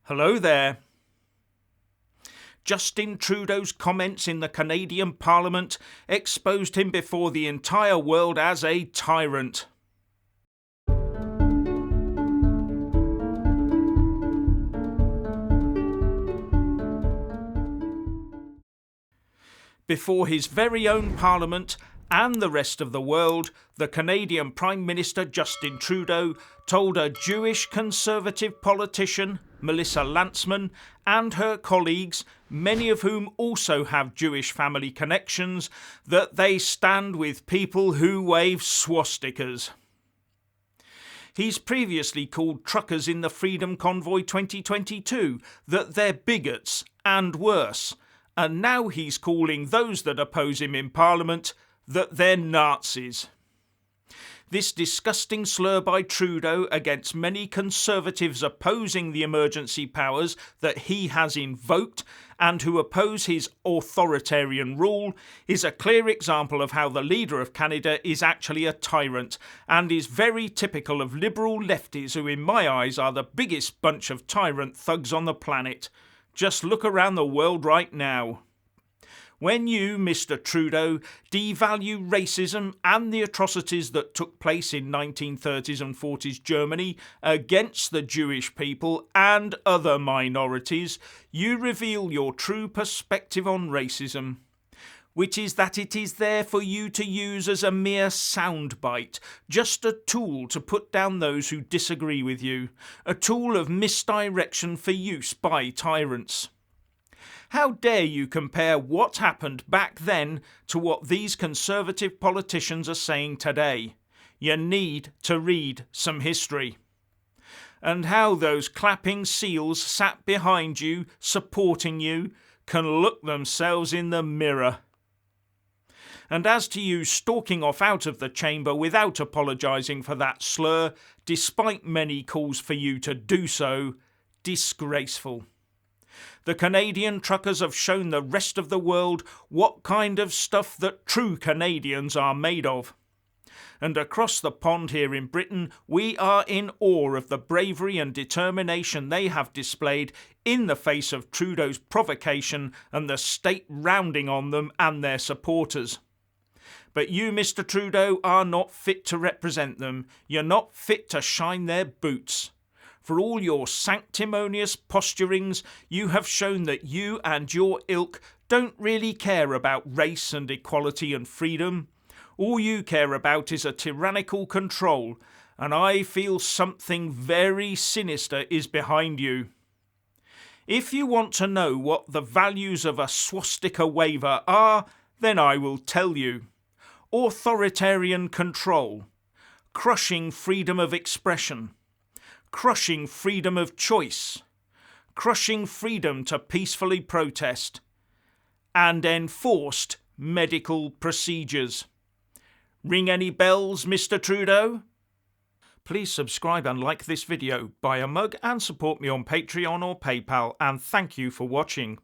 Hello there. Justin Trudeau's comments in the Canadian Parliament exposed him before the entire world as a tyrant. Before his very own Parliament and the rest of the world, the Canadian Prime Minister Justin Trudeau told a Jewish Conservative politician, Melissa Lantsman, and her colleagues, many of whom also have Jewish family connections, that they stand with people who wave swastikas. He's previously called truckers in the Freedom Convoy 2022 that they're bigots and worse, and now he's calling those that oppose him in Parliament that they're Nazis. This disgusting slur by Trudeau against many Conservatives opposing the emergency powers that he has invoked and who oppose his authoritarian rule is a clear example of how the leader of Canada is actually a tyrant and is very typical of liberal lefties who in my eyes are the biggest bunch of tyrant thugs on the planet. Just look around the world right now. When you, Mr. Trudeau, devalue racism and the atrocities that took place in 1930s and 40s Germany against the Jewish people and other minorities, you reveal your true perspective on racism, which is that it is there for you to use as a mere soundbite, just a tool to put down those who disagree with you, a tool of misdirection for use by tyrants. How dare you compare what happened back then to what these Conservative politicians are saying today? You need to read some history. And how those clapping seals sat behind you, supporting you, can look themselves in the mirror. And as to you stalking off out of the chamber without apologising for that slur, despite many calls for you to do so, disgraceful. The Canadian truckers have shown the rest of the world what kind of stuff that true Canadians are made of. And across the pond here in Britain, we are in awe of the bravery and determination they have displayed in the face of Trudeau's provocation and the state rounding on them and their supporters. But you, Mr. Trudeau, are not fit to represent them. You're not fit to shine their boots. For all your sanctimonious posturings, you have shown that you and your ilk don't really care about race and equality and freedom. All you care about is a tyrannical control, and I feel something very sinister is behind you. If you want to know what the values of a swastika waver are, then I will tell you. Authoritarian control, crushing freedom of expression, crushing freedom of choice, crushing freedom to peacefully protest, and enforced medical procedures. Ring any bells, Mr. Trudeau? Please subscribe and like this video, buy a mug and support me on Patreon or PayPal, and thank you for watching.